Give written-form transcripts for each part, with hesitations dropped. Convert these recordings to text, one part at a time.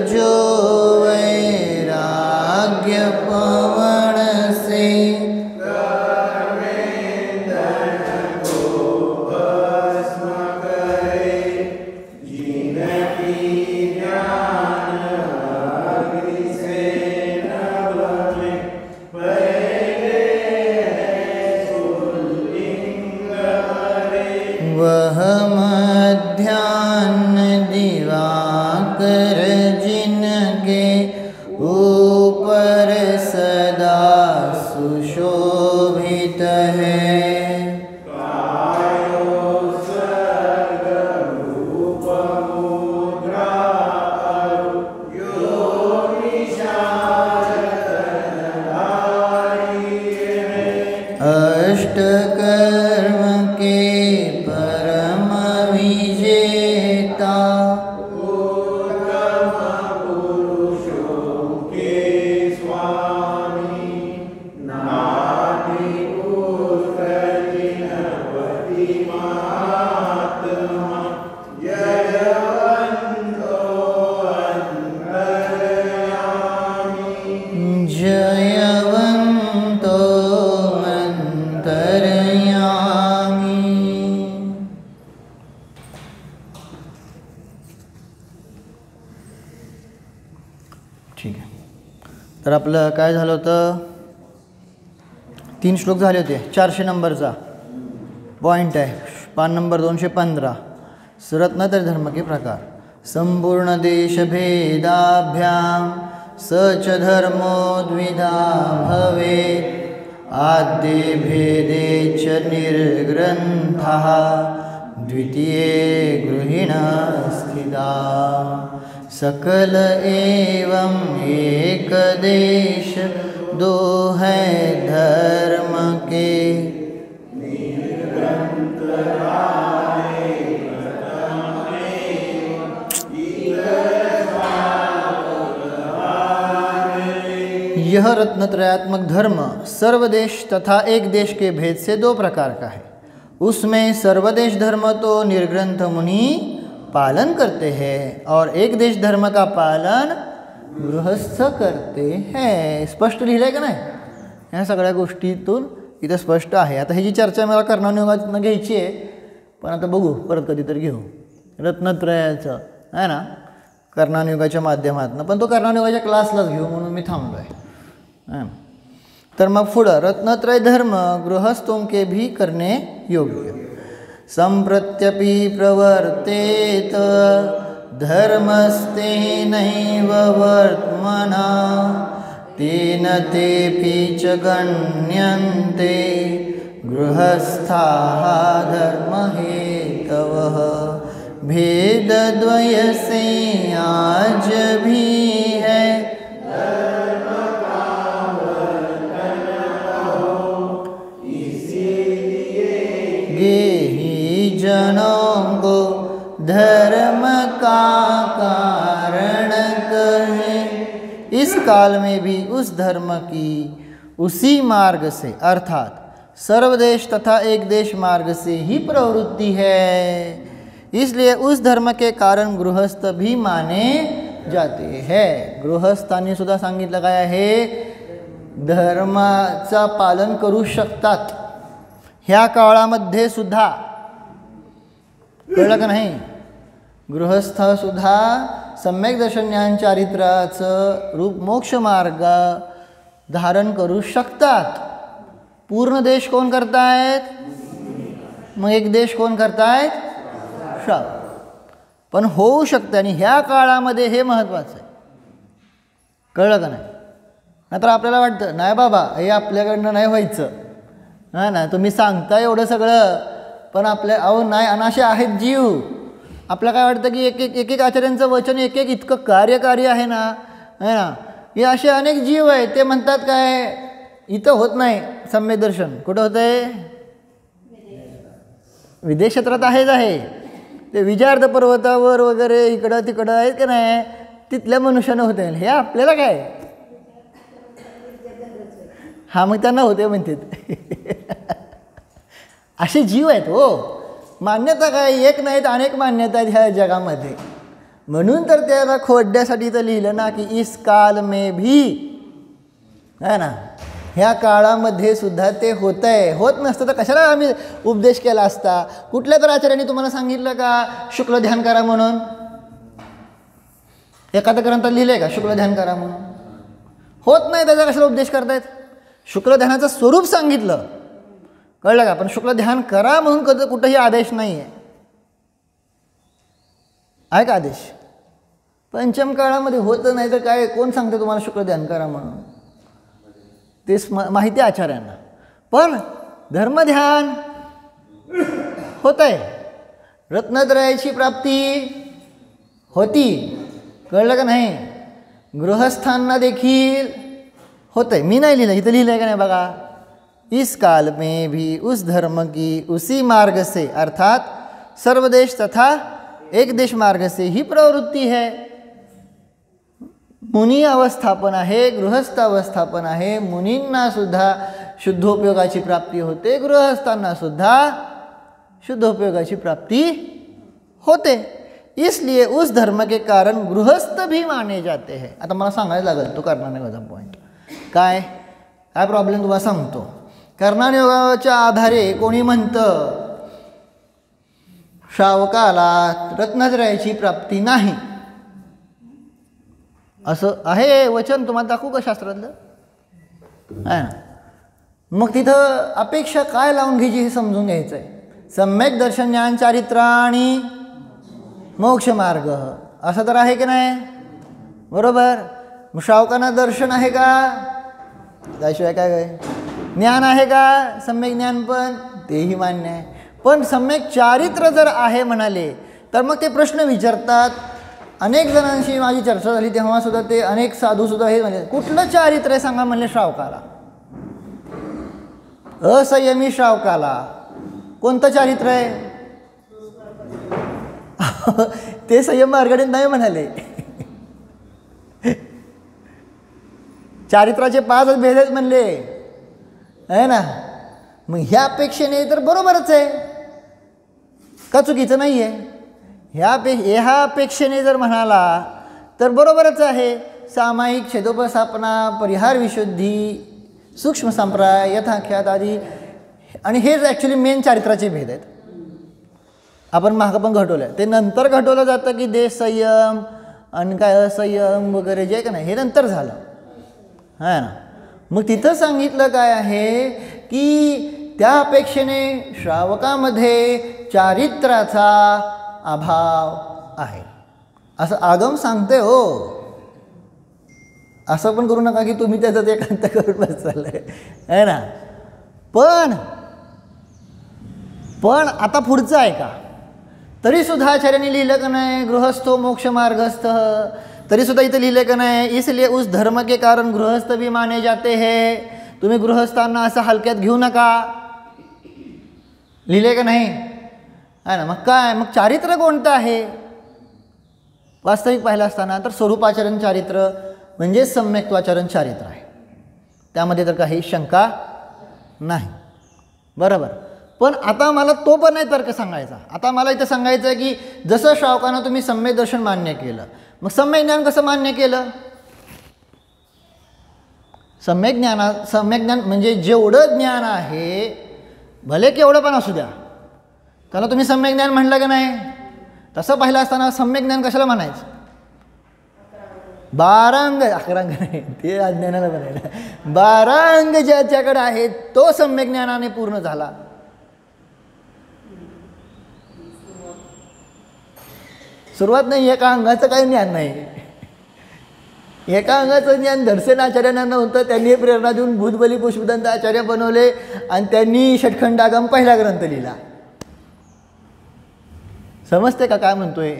जो वैराग्य पवन से वह मध्याह्न दिवाकर जिनके ऊपर सदा सुशोभित है। अष्टकर्म के परम विजेता जयवंतो अंतर्यामी। ठीक आहे, तर आपलं काय झालं होतं, 3 श्लोक झाले होते। 400 नंबरचा पॉइंट आहे, पान नंबर 215, रत्नत्रय धर्म के प्रकार। संपूर्ण देश भेदाभ्याम सच धर्मो द्विधा भवेत्, आद्ये भेदे च निर्ग्रन्थः द्वितीये गृहिण स्थिता। सकल एवं एक देश दो है धर्म के, यह रत्नत्रयात्मक धर्म सर्वदेश तथा एक देश के भेद से 2 प्रकार का है। उसमें सर्वदेश धर्म तो निर्ग्रंथ मुनि पालन करते हैं और एक देश धर्म का पालन गृहस्थ करते हैं। स्पष्ट लिहिलंय का नाही? ह्या सगळ्या गोष्टीतून इथं स्पष्ट आहे। आता ह्याची चर्चा मला कर्णानुयोगातून घ्यायची आहे, पण आता बघू, परत कधीतरी घेऊ रत्नत्रयाचं, आहे ना, कर्णानुयोगाच्या माध्यमातून। पण तो कर्णानुयोगाच्या क्लासलाच घेऊ म्हणून मी थांबलो आहे। तर मग पुढं रत्नत्रय धर्म गृहस्थों के भी करने योग्य। संप्रत्यपि प्रवर्तेत धर्मस्तेनैव वर्त्मना, तेन तेऽपि च गण्यन्ते गृहस्थाः धर्महेतवः। भेदद्वय से आज भी है गेही जनों को धर्म का कारण कहें। इस काल में भी उस धर्म की उसी मार्ग से अर्थात सर्वदेश तथा एक देश मार्ग से ही प्रवृत्ति है, इसलिए उस धर्म के कारण गृहस्थ भी माने जाते हैं। गृहस्थांनी सुद्धा सांगितलं काय आहे, धर्माचा पालन करू शकतात ह्या काळामध्ये सुद्धा, कळलं का नाही? गृहस्थ सुद्धा सम्यक दर्शन ज्ञान चारित्राचं रूप मोक्ष मार्ग धारण करू शकतात। पूर्ण देश कोण करतायत? मग एक देश कोण करतायत? पण होऊ शकते, आणि ह्या काळामध्ये हे महत्त्वाचं आहे। कळलं का नाही? नाहीतर आपल्याला वाटतं नाही बाबा हे आपल्याकडनं नाही व्हायचं, हां ना, तुम्ही सांगता एवढं सगळं, पण आपल्या अहो नाही, अनाशे आहेत जीव। आपल्याला काय वाटतं की एक आचार्यांचं वचन एक इतकं कार्यकारी आहे ना, है ना, हे असे अनेक जीव आहेत, ते म्हणतात काय इथं होत नाही सम्यक दर्शन। कुठं होतं आहे? विदेश क्षेत्रात आहेच आहे, ते विजार्ध पर्वतावर वगैरे इकडं तिकडं आहेत की नाही, तिथल्या मनुष्यानं होते। हे आपल्याला काय, हा मग त्यांना होते म्हणतात असे जीव आहेत हो। मान्यता काय एक नाहीत, अनेक मान्यता आहेत ह्या जगामध्ये। म्हणून तर त्याला खोडण्यासाठी तर लिहिलं ना की इस काल में भी, है ना, ह्या काळामध्ये सुद्धा ते होत आहे. होत नसतं तर कशाला आम्ही उपदेश केला असता? कुठल्या तर आचार्याने तुम्हाला सांगितलं का शुक्ल ध्यान करा म्हणून? एखाद्या ग्रंथात लिहिलं आहे का शुक्ल ध्यान करा म्हणून? होत नाही त्याचा कशाला उपदेश करतायत? शुक्ल ध्यानाचं स्वरूप सांगितलं, कळलं का? पण शुक्ल ध्यान करा म्हणून कधी कुठंही आदेश नाही आहे का आदेश? पंचम काळामध्ये होतं नाही तर काय, कोण सांगते तुम्हाला शुक्ल ध्यान करा म्हणून? तेच माहिती आहे आचार्यांना. पण धर्मध्यान होत आहे, रत्नत्रयाची प्राप्ती होती, कळलं का नाही? गृहस्थांना देखील होत आहे. मी नाही लिहिलं, इथं लिहिलं आहे का नाही बघा. इस काल में भी उस धर्म की उसी मार्ग से, अर्थात सर्वदेश तथा एक देश मार्ग से ही प्रवृत्ती है. मुनी अवस्थापन आहे, गृहस्थ अवस्थापन आहे. मुनींना सुद्धा शुद्धोपयोगाची प्राप्ती होते, गृहस्थांना सुद्धा शुद्धोपयोगाची प्राप्ती होते. इसलिए उस धर्म के कारण गृहस्थ भी माने जाते हैं. आता मला सांगायला लागेल तो कर्णानुयोगाचा पॉईंट काय काय प्रॉब्लेम तुम्हाला सांगतो. कर्णानुयोगाच्या आधारे कोणी म्हणतं श्रावकाला रत्नत्रयाची प्राप्ती नाही, असं आहे वचन. तुम्हाला दाखवू का शास्त्रातलं? आहे ना. मग तिथं अपेक्षा काय लावून घ्यायची हे समजून घ्यायचं आहे. सम्यक दर्शन ज्ञान चारित्र आणि मोक्ष मार्ग असं तर आहे की नाही? बरोबर. मग श्रावकांना दर्शन आहे का? त्याशिवाय काय काय ज्ञान आहे का? सम्यक ज्ञान पण तेही मान्य आहे. पण सम्यक चारित्र जर आहे म्हणाले तर मग ते प्रश्न विचारतात. अनेक जणांशी माझी चर्चा झाली तेव्हा सुद्धा ते अनेक साधूसुद्धा हे म्हणजे कुठलं चारित्र आहे सांगा म्हणले श्रावकाला. असंयमी श्रावकाला कोणतं चारित्र आहे? ते संयम मार्गाने नाही म्हणाले. चारित्राचे 5 भेद आहेत म्हणले, आहे ना. मग ह्या अपेक्षेने तर बरोबरच आहे का? चुकीचं नाही आहे. ह्या अपेक्षेने जर म्हणाला तर बरोबरच आहे. सामायिक छेदोपस्थापना, परिहार विशुद्धी, सूक्ष्म संप्राय, यथाख्यात आदी, आणि हेच ॲक्च्युली मेन चारित्राचे भेद आहेत. आपण मागं पण घटवलं, ते नंतर घटवलं जातं की देश संयम आणि काय असंयम वगैरे जे का नाही हे नंतर झालं, आहे ना. मग तिथं सांगितलं काय आहे की त्या अपेक्षेने श्रावकामध्ये चारित्राचा अभाव आहे असं आगम सांगते. हो, असं पण करू नका की तुम्ही त्याचं एकांत करून बसाल, आहे ना. पण आता पुढचं आहे का? तरीसुद्धा आचार्यांनी लिहिलं का नाही गृहस्थो मोक्ष मार्गस्थ, तरीसुद्धा इथं लिहिलं का नाही इसलिए उस धर्म के कारण गृहस्थ भी माने जाते हैं. तुम्ही गृहस्थांना असं हलक्यात घेऊ नका, लिहिले का नाही? आहे ना. मग काय, मग चारित्र कोणतं आहे वास्तविक पाहिलं असताना? तर स्वरूपाचरण चारित्र म्हणजे सम्यक्त्वाचरण चारित्र आहे. त्यामध्ये तर काही शंका नाही, बरोबर. पण आता मला तो पण नाही तर्क सांगायचा. आता मला इथं सांगायचं आहे की जसं श्रावकानं तुम्ही सम्यक दर्शन मान्य केलं, मग सम्यक ज्ञान कसं मान्य केलं? सम्यक ज्ञान म्हणजे जेवढं ज्ञान आहे, भले केवढं पण असू द्या, त्याला तुम्ही सम्यक ज्ञान म्हणलं का नाही? तसं पाहिलं असताना सम्यक ज्ञान कशाला म्हणायचं? 12 अंग, 11 अंग नाही, ते अज्ञानाला म्हणायला. 12 अंग ज्याच्याकडे आहेत तो सम्यक ज्ञानाने पूर्ण झाला. सुरुवात नाही, एका अंगाचं काही ज्ञान नाही. एका अंगाचं ज्ञान धडसेन आचार्यांना नव्हतं. त्यांनी प्रेरणा देऊन भूतबली पुष्पदंत आचार्य बनवले आणि त्यांनी षटखंडागम पहिला ग्रंथ लिहिला. समजते का काय म्हणतोय?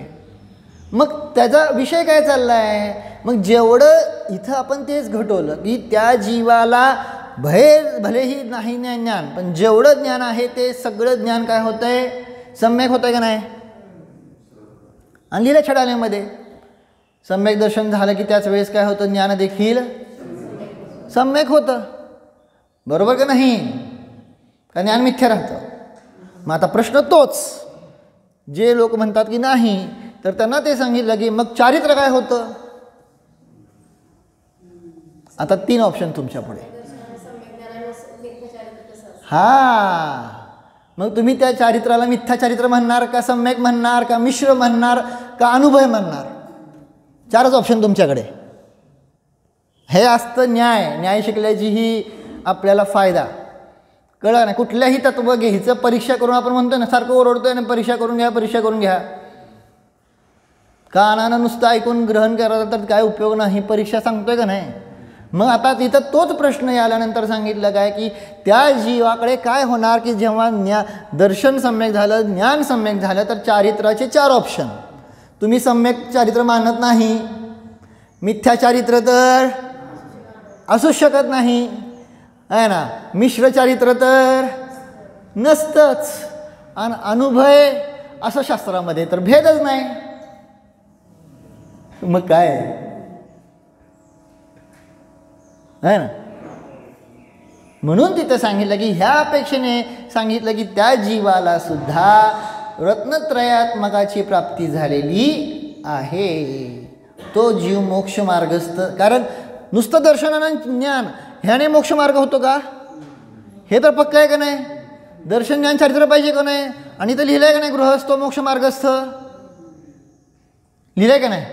मग त्याचा विषय काय चालला आहे? मग जेवढं इथं आपण तेच घटवलं की त्या जीवाला भलेही नाही ज्ञान, पण जेवढं ज्ञान आहे ते सगळं ज्ञान काय होतं आहे? सम्यक होतं आहे का नाही? आणि लिहिलं छडालेमध्ये सम्यक दर्शन झालं की त्याच वेळेस काय होतं? ज्ञान देखील सम्यक होतं, बरोबर का नाही? का ज्ञान मिथ्या राहतं? मग आता प्रश्न तोच, जे लोक म्हणतात की नाही तर त्यांना ते सांगितलं की मग चारित्र्य काय होतं. आता 3 ऑप्शन तुमच्या पुढे. हां, मग तुम्ही त्या चारित्राला मिथ्या चारित्र म्हणणार का, सम्यक म्हणणार का, मिश्र म्हणणार का, अनुभय म्हणणार. 4च ऑप्शन तुमच्याकडे. हे असतं न्याय शिकल्याची ही आपल्याला फायदा. कळलं ना. कुठल्याही तत्व घ्यायचं परीक्षा करून, आपण म्हणतो ना सारखं ओरडतोय ना परीक्षा करून घ्या, परीक्षा करून घ्या. कानानं नुसतं ऐकून ग्रहण करायचं तर काय उपयोग नाही, परीक्षा सांगतोय का नाही. मग आता तिथं तोच प्रश्न आल्यानंतर सांगितलं काय की त्या जीवाकडे काय होणार की जेव्हा दर्शन सम्यक झालं, ज्ञान सम्यक झालं, तर चारित्राचे 4 ऑप्शन. तुम्ही सम्यक चारित्र मानत नाही, मिथ्या चारित्र तर असूच शकत नाही आहे ना, मिश्र चारित्र तर नसतंच, आणि अनुभय असं शास्त्रामध्ये तर भेदच नाही. मग काय आहे ना. म्हणून तिथं सांगितलं की ह्या अपेक्षेने सांगितलं की त्या जीवाला सुद्धा रत्नत्रयात्मकाची प्राप्ती झालेली आहे. तो जीव मोक्ष मार्गस्थ. कारण नुसतं दर्शनानं ज्ञान ह्याने मोक्ष मार्ग होतो का, हे तर पक्क आहे का नाही. दर्शन ज्ञान चारित्र पाहिजे का नाही. आणि इथं लिहिलं आहे का नाही गृहस्थ मोक्ष मार्गस्थ, लिहिलं आहे का नाही.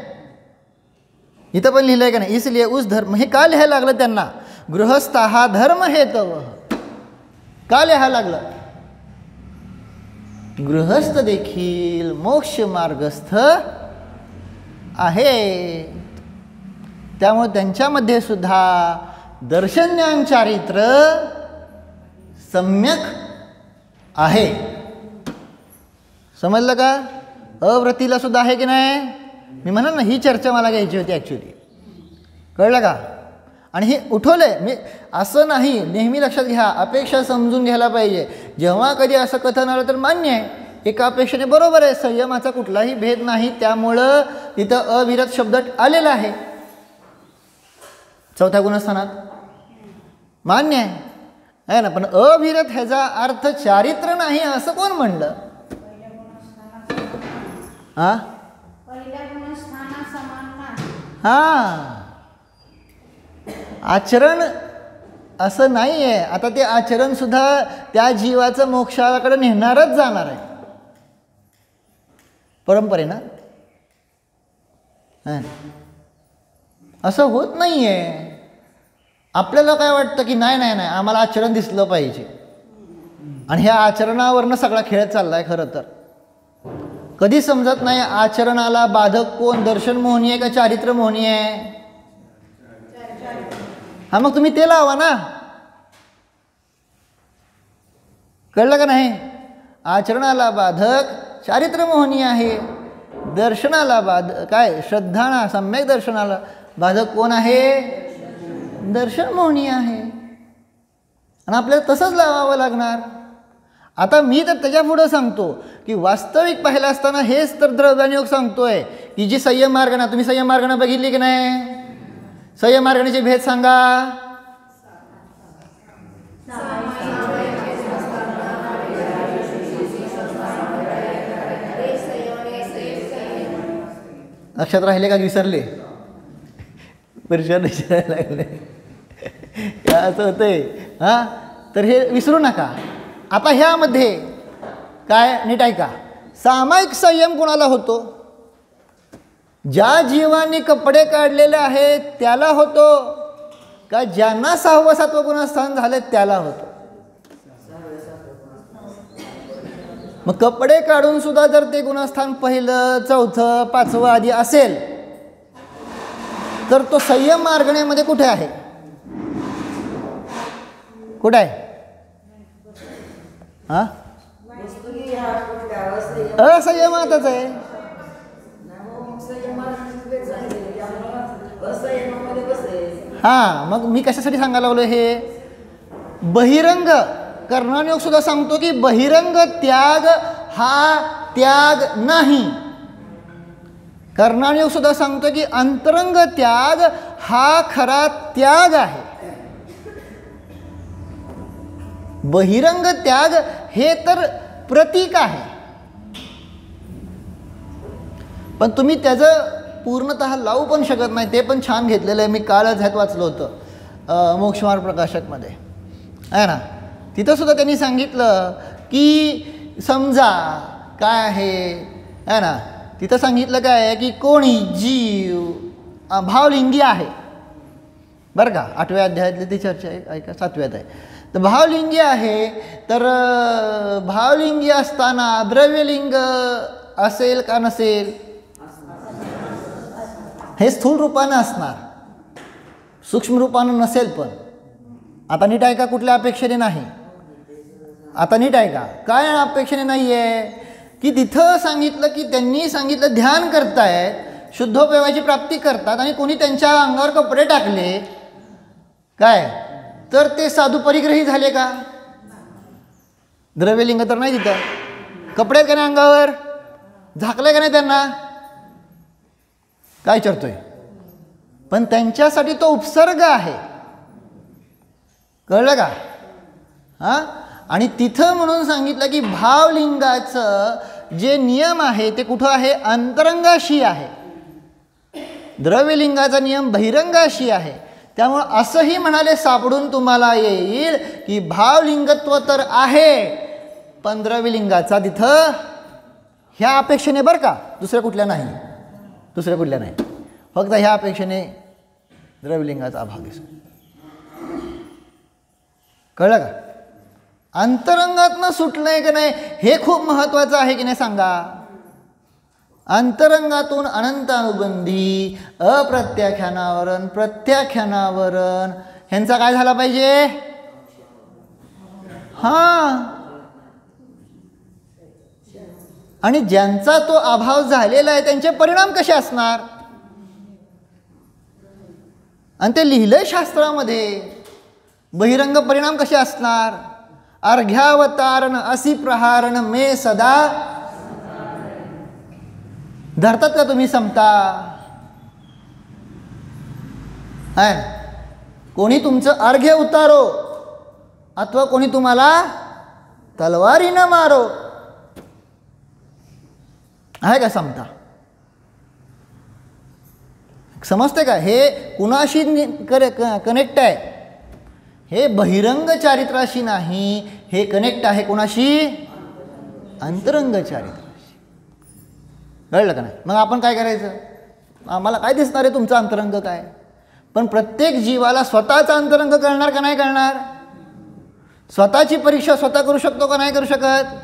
इथं पण लिहिलं आहे का नाही. इसलिए उस धर्म, हे का लिहायला लागलं त्यांना, गृहस्थ हा धर्म हेतव का लिहायला लागलं. गृहस्थ देखील मोक्ष मार्गस्थ आहे. त्यामुळे त्यांच्यामध्ये सुद्धा दर्शन ज्ञान चारित्र सम्यक आहे. समजलं का. अव्रतीला सुद्धा आहे की नाही. मी म्हणाल ना ही चर्चा मला घ्यायची होती ॲक्च्युली. कळलं का. आणि हे उठवलंय मी असं नाही. नेहमी लक्षात घ्या, अपेक्षा समजून घ्यायला पाहिजे. जेव्हा कधी असं कथन आलं तर मान्य आहे, एका अपेक्षेने बरोबर आहे, संयमाचा कुठलाही भेद नाही, त्यामुळं तिथं अविरत शब्द आलेला आहे 4थ्या गुणस्थानात, मान्य आहे ना. पण अविरत ह्याचा अर्थ चारित्र नाही असं कोण म्हणलं. हां हां, आचरण असं नाही आहे. आता ते आचरणसुद्धा त्या जीवाचं मोक्षाकडे नेणारच जाणार आहे परंपरेनं. असं होत नाही आहे. आपल्याला काय वाटतं की नाही नाही नाही आम्हाला आचरण दिसलं पाहिजे, आणि ह्या आचरणावरनं सगळा खेळ चालला आहे. खरं तर कधी समजत नाही आचरणाला बाधक कोण, दर्शन मोहनी आहे का चारित्र मोहनी आहे. हा, मग तुम्ही ते लावा ना. कळलं का नाही. आचरणाला बाधक चारित्र मोहनी आहे, दर्शनाला काय श्रद्धाना सम्यक दर्शनाला बाधक कोण आहे, दर्शन मोहनी आहे. आणि आपल्याला तसंच लावावं लागणार. आता मी तर त्याच्या पुढं सांगतो की वास्तविक पाहिलं असताना हेच तर द्रव्यानुयोग सांगतोय की जी संयम मार्गाना, तुम्ही संयम मार्गाना बघितली की नाही. संयम मार्गाचे भेद सांगा. लक्षात राहिले का विसरले. परीक्षा विसरायला लागले असं होतंय. हां, तर हे विसरू नका. आता ह्यामध्ये काय नीट ऐका. सामायिक संयम कोणाला होतो. ज्या जीवाने कपडे काढलेले आहेत त्याला होतो का ज्यांना 6व 7व गुणस्थान झाले त्याला होतो. मग कपडे काढून सुद्धा जर ते गुणस्थान 1, 4, 5 आदी असेल तर तो संयम मार्गणेमध्ये कुठे आहे, कुठे आहे. हा, असंयमातच आहे. हां, मग मी कशासाठी सांगायला लागलो हे. बहिरंग कर्णानुयोग सुद्धा सांगतो की बहिरंग त्याग हा त्याग नाही. कर्णानुयोग सुद्धा सांगतो की अंतरंग त्याग हा खरा त्याग आहे. बहिरंग त्याग हे तर प्रतीक आहे. पण तुम्ही त्याचं पूर्णतः लावू पण शकत नाही. ते पण छान घेतलेलं आहे, मी कालच ह्यात वाचलं होतं मोक्षमार्ग प्रकाशकमध्ये आहे ना. तिथंसुद्धा त्यांनी सांगितलं की समजा काय आहे ना, तिथं सांगितलं काय आहे की कोणी जीव भावलिंगी आहे बरं का. 8व्या अध्यायातली ती चर्चा आहे, ऐका 7व्यात आहे. तर भावलिंगी आहे, तर भावलिंगी असताना द्रव्यलिंग असेल का नसेल? हे स्थूल रूपानं असणार, सूक्ष्म रूपानं नसेल. पण आता नीट ऐका, कुठल्या अपेक्षेने नाही. आता नीट ऐका, काय अपेक्षेने नाही आहे की तिथं सांगितलं की त्यांनी सांगितलं ध्यान करतायत, शुद्धोपयोगाची प्राप्ती करतात आणि कोणी त्यांच्या अंगावर कपडे टाकले काय तर ते साधू परिग्रही झाले का? द्रव्यलिंग तर नाही तिथं. कपडे का नाही अंगावर, झाकले का नाही त्यांना, काय विचारतोय? पण त्यांच्यासाठी तो उपसर्ग आहे, कळलं का? हां. आणि तिथं म्हणून सांगितलं की भावलिंगाचं जे नियम आहे ते कुठं आहे? अंतरंगाशी आहे. द्रव्यलिंगाचा नियम बहिरंगाशी आहे. त्यामुळं असंही म्हणाले सापडून तुम्हाला येईल की भावलिंगत्व तर आहे, पण द्रव्यलिंगाचा तिथं ह्या अपेक्षेने बरं का, दुसऱ्या कुठल्या नाही, दुसऱ्या कुठल्या नाही, फक्त ह्या अपेक्षेने द्रव्यलिंगाचा अभाव दिसतो. कळलं का? अंतरंगातनं सुटलंय की नाही हे खूप महत्त्वाचं आहे की नाही सांगा. अंतरंगातून अनंतानुबंधी, अप्रत्याख्यानावरण, प्रत्याख्यानावरण ह्यांचा काय झाला पाहिजे? हां. आणि ज्यांचा तो अभाव झालेला आहे त्यांचे परिणाम कसे असणार? आणि ते लिहिलंय शास्त्रामध्ये. बहिरंग परिणाम कसे असणार? अर्घ्यावतारण असी प्रहारण मे सदा. धरतात का तुम्ही समता? आहे कोणी तुमचं अर्घ्य उतारो अथवा कोणी तुम्हाला तलवारीनं मारो, आहे का समता? समजते का? हे कुणाशी कनेक्ट आहे? हे बहिरंग चारित्राशी नाही, हे कनेक्ट आहे कुणाशी? अंतरंग चारित्राशी. कळलं का नाही? मग आपण काय करायचं? आम्हाला काय दिसणार आहे तुमचं अंतरंग काय? पण प्रत्येक जीवाला स्वतःचा अंतरंग कळणार का नाही कळणार? स्वतःची परीक्षा स्वतः करू शकतो का नाही करू शकत?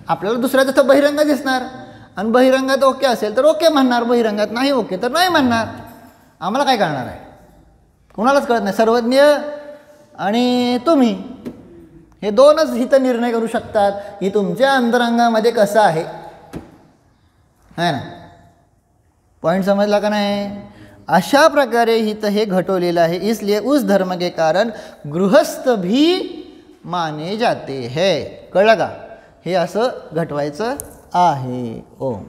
आपल्याला दुसऱ्याचं तर बहिरंग दिसणार, आणि बहिरंगात ओके असेल तर ओके म्हणणार, बहिरंगात नाही ओके तर नाही म्हणणार. आम्हाला काय कळणार आहे? कुणालाच कळत नाही. सर्वज्ञ आणि तुम्ही हे दोनच हित निर्णय करू शकतात की तुमच्या अंतरंगामध्ये कसं आहे ना. पॉइंट समजला का नाही? अशा प्रकारे हित हे घटवलेलं आहे. इसलिए उस धर्म के कारण गृहस्थ भी माने जाते है. कळलं का? हे असं घटवायचं आहे. ओम.